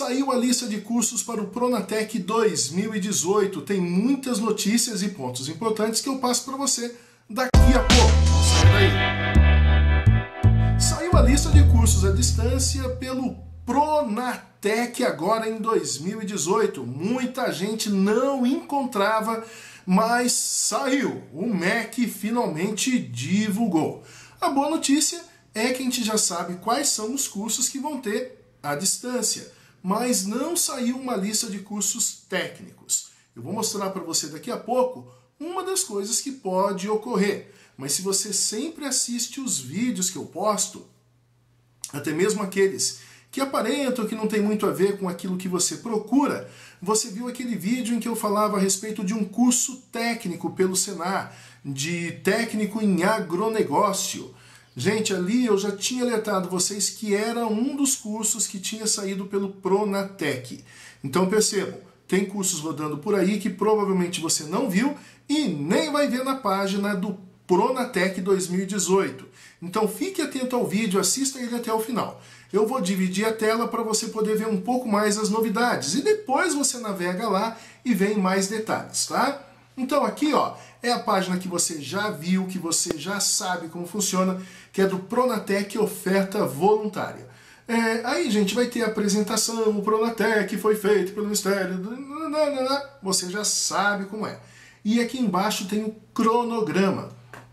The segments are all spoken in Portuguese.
Saiu a lista de cursos para o Pronatec 2018. Tem muitas notícias e pontos importantes que eu passo para você daqui a pouco. Sai daí. Saiu a lista de cursos à distância pelo Pronatec agora em 2018. Muita gente não encontrava, mas saiu. O MEC finalmente divulgou. A boa notícia é que a gente já sabe quais são os cursos que vão ter à distância, mas não saiu uma lista de cursos técnicos. Eu vou mostrar para você daqui a pouco uma das coisas que pode ocorrer. Mas se você sempre assiste os vídeos que eu posto, até mesmo aqueles que aparentam que não tem muito a ver com aquilo que você procura, você viu aquele vídeo em que eu falava a respeito de um curso técnico pelo Senar, de técnico em agronegócio. Gente, ali eu já tinha alertado vocês que era um dos cursos que tinha saído pelo Pronatec. Então percebam, tem cursos rodando por aí que provavelmente você não viu e nem vai ver na página do Pronatec 2018. Então fique atento ao vídeo, assista ele até o final. Eu vou dividir a tela para você poder ver um pouco mais as novidades e depois você navega lá e vê em mais detalhes, tá? Então aqui, ó, é a página que você já viu, que você já sabe como funciona, que é do Pronatec Oferta Voluntária. Aí, gente, vai ter a apresentação, o Pronatec foi feito pelo Ministério, você já sabe como é. E aqui embaixo tem o cronograma.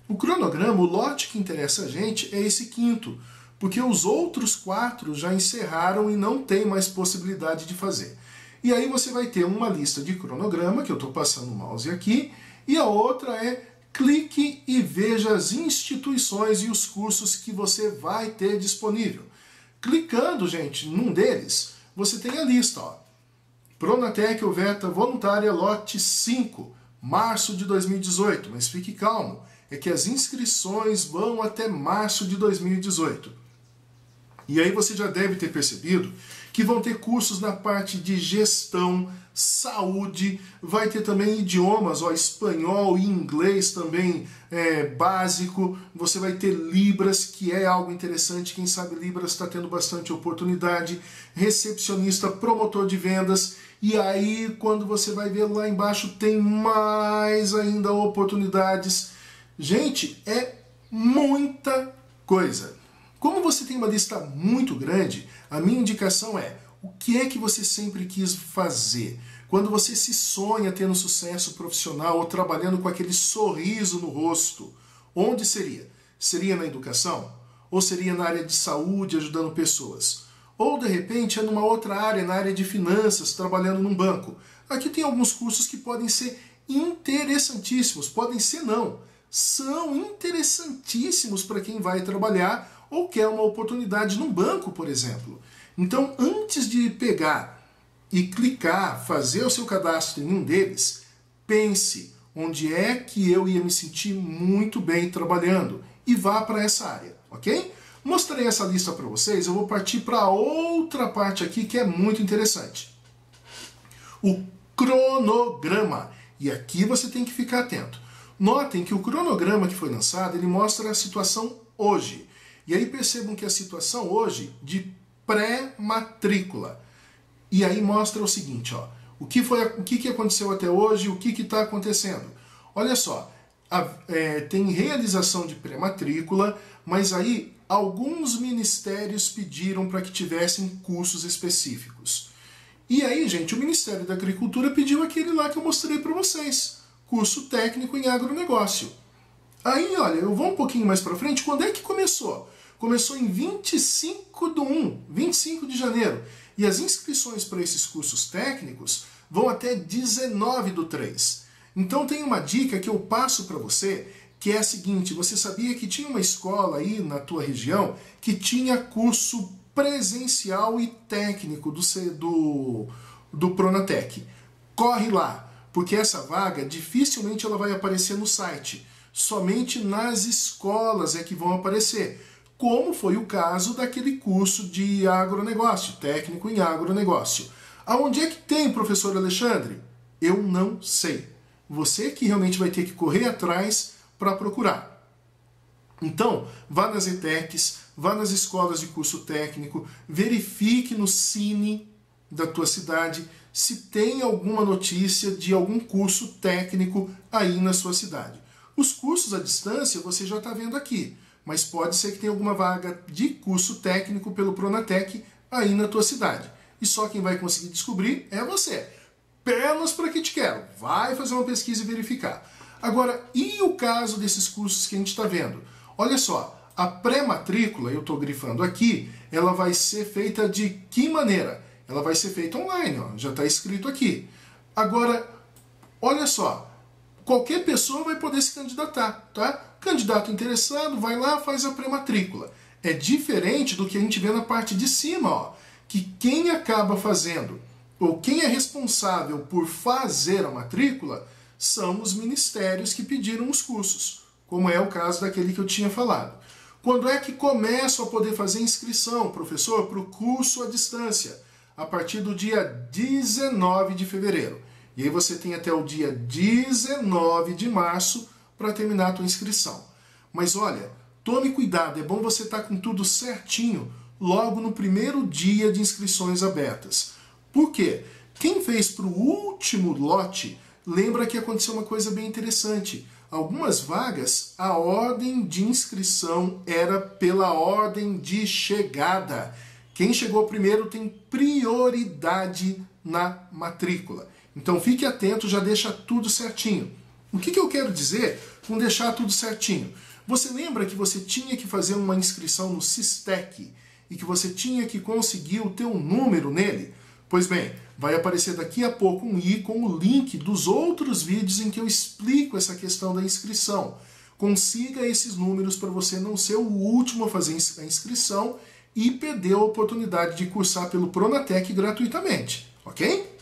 O cronograma, o lote que interessa a gente é esse quinto, porque os outros 4 já encerraram e não tem mais possibilidade de fazer. E aí você vai ter uma lista de cronograma, que eu estou passando o mouse aqui, e a outra é clique e veja as instituições e os cursos que você vai ter disponível. Clicando, gente, num deles, você tem a lista, ó. Pronatec Oferta Voluntária Lote 5, março de 2018. Mas fique calmo, é que as inscrições vão até março de 2018. E aí você já deve ter percebido que vão ter cursos na parte de gestão, saúde, vai ter também idiomas, ó, espanhol e inglês também básico, você vai ter Libras, que é algo interessante, quem sabe Libras está tendo bastante oportunidade, recepcionista, promotor de vendas, e aí quando você vai ver lá embaixo tem mais ainda oportunidades. Gente, é muita coisa. Como você tem uma lista muito grande, a minha indicação é: o que é que você sempre quis fazer? Quando você se sonha tendo sucesso profissional ou trabalhando com aquele sorriso no rosto, onde seria? Seria na educação? Ou seria na área de saúde, ajudando pessoas? Ou, de repente, é numa outra área, na área de finanças, trabalhando num banco? Aqui tem alguns cursos que podem ser interessantíssimos, podem ser não. São interessantíssimos para quem vai trabalhar ou quer uma oportunidade num banco, por exemplo. Então, antes de pegar e clicar, fazer o seu cadastro em um deles, pense onde é que eu ia me sentir muito bem trabalhando e vá para essa área, ok? Mostrei essa lista para vocês, eu vou partir para outra parte aqui que é muito interessante. O cronograma. E aqui você tem que ficar atento. Notem que o cronograma que foi lançado, ele mostra a situação hoje. E aí percebam que a situação hoje de pré-matrícula. E aí mostra o seguinte, ó, o que aconteceu até hoje, o que está acontecendo. Olha só, tem realização de pré-matrícula, mas aí alguns ministérios pediram para que tivessem cursos específicos. E aí, gente, o Ministério da Agricultura pediu aquele lá que eu mostrei para vocês, curso técnico em agronegócio. Aí, olha, eu vou um pouquinho mais para frente, quando é que começou? Começou em 25 de janeiro. E as inscrições para esses cursos técnicos vão até 19/3. Então tem uma dica que eu passo para você, que é a seguinte: você sabia que tinha uma escola aí na tua região que tinha curso presencial e técnico do Pronatec? Corre lá, porque essa vaga dificilmente ela vai aparecer no site. Somente nas escolas é que vão aparecer. Como foi o caso daquele curso de agronegócio, técnico em agronegócio. Aonde é que tem, professor Alexandre? Eu não sei. Você que realmente vai ter que correr atrás para procurar. Então, vá nas ETECs, vá nas escolas de curso técnico, verifique no Cine, da tua cidade, se tem alguma notícia de algum curso técnico aí na sua cidade. Os cursos à distância você já está vendo aqui, mas pode ser que tenha alguma vaga de curso técnico pelo Pronatec aí na tua cidade. E só quem vai conseguir descobrir é você. Pernas para que te quero. Vai fazer uma pesquisa e verificar. Agora, e o caso desses cursos que a gente está vendo? Olha só, a pré-matrícula, eu estou grifando aqui, ela vai ser feita de que maneira? Ela vai ser feita online, ó, já está escrito aqui. Agora, olha só, qualquer pessoa vai poder se candidatar, tá? Candidato interessado, vai lá, faz a pré-matrícula. É diferente do que a gente vê na parte de cima, ó, que quem acaba fazendo, ou quem é responsável por fazer a matrícula, são os ministérios que pediram os cursos, como é o caso daquele que eu tinha falado. Quando é que começo a poder fazer inscrição, professor, para o curso à distância? A partir do dia 19 de fevereiro. E aí você tem até o dia 19 de março para terminar a tua inscrição. Mas olha, tome cuidado, é bom você estar com tudo certinho logo no primeiro dia de inscrições abertas. Por quê? Quem fez para o último lote, lembra que aconteceu uma coisa bem interessante. Algumas vagas, a ordem de inscrição era pela ordem de chegada. Quem chegou primeiro tem prioridade na matrícula. Então fique atento, já deixa tudo certinho. O que eu quero dizer com deixar tudo certinho? Você lembra que você tinha que fazer uma inscrição no SISTEC e que você tinha que conseguir o teu número nele? Pois bem, vai aparecer daqui a pouco um i com o link dos outros vídeos em que eu explico essa questão da inscrição. Consiga esses números para você não ser o último a fazer a inscrição e perder a oportunidade de cursar pelo Pronatec gratuitamente, ok?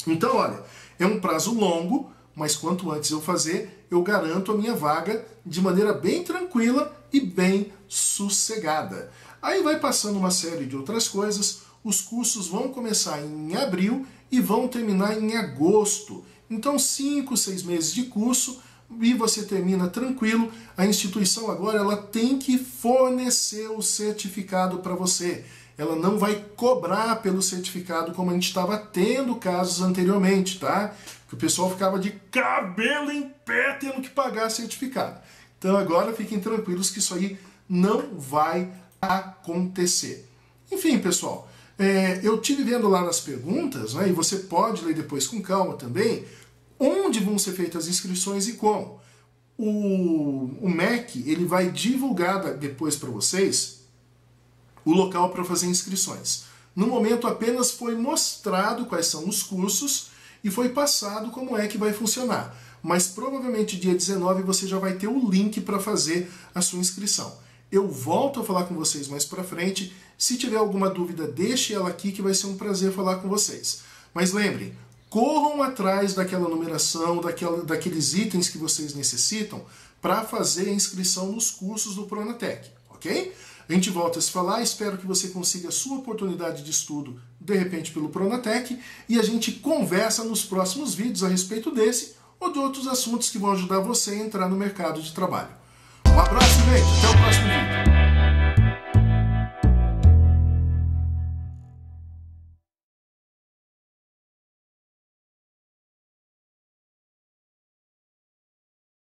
Então, olha, é um prazo longo, mas quanto antes eu fazer, eu garanto a minha vaga de maneira bem tranquila e bem sossegada. Aí vai passando uma série de outras coisas. Os cursos vão começar em abril e vão terminar em agosto. Então, 5, 6 meses de curso e você termina tranquilo. A instituição agora ela tem que fornecer o certificado para você. Ela não vai cobrar pelo certificado como a gente estava tendo casos anteriormente, tá? Que o pessoal ficava de cabelo em pé tendo que pagar certificado. Então agora fiquem tranquilos que isso aí não vai acontecer. Enfim, pessoal, eu estive vendo lá nas perguntas, né, e você pode ler depois com calma também, onde vão ser feitas as inscrições e como. O MEC ele vai divulgar depois para vocês o local para fazer inscrições. No momento apenas foi mostrado quais são os cursos e foi passado como é que vai funcionar. Mas provavelmente dia 19 você já vai ter o link para fazer a sua inscrição. Eu volto a falar com vocês mais para frente. Se tiver alguma dúvida, deixe ela aqui que vai ser um prazer falar com vocês. Mas lembrem, corram atrás daquela numeração, daqueles itens que vocês necessitam para fazer a inscrição nos cursos do Pronatec, ok? A gente volta a se falar, espero que você consiga a sua oportunidade de estudo, de repente pelo Pronatec, e a gente conversa nos próximos vídeos a respeito desse ou de outros assuntos que vão ajudar você a entrar no mercado de trabalho. Um abraço, gente, até o próximo vídeo.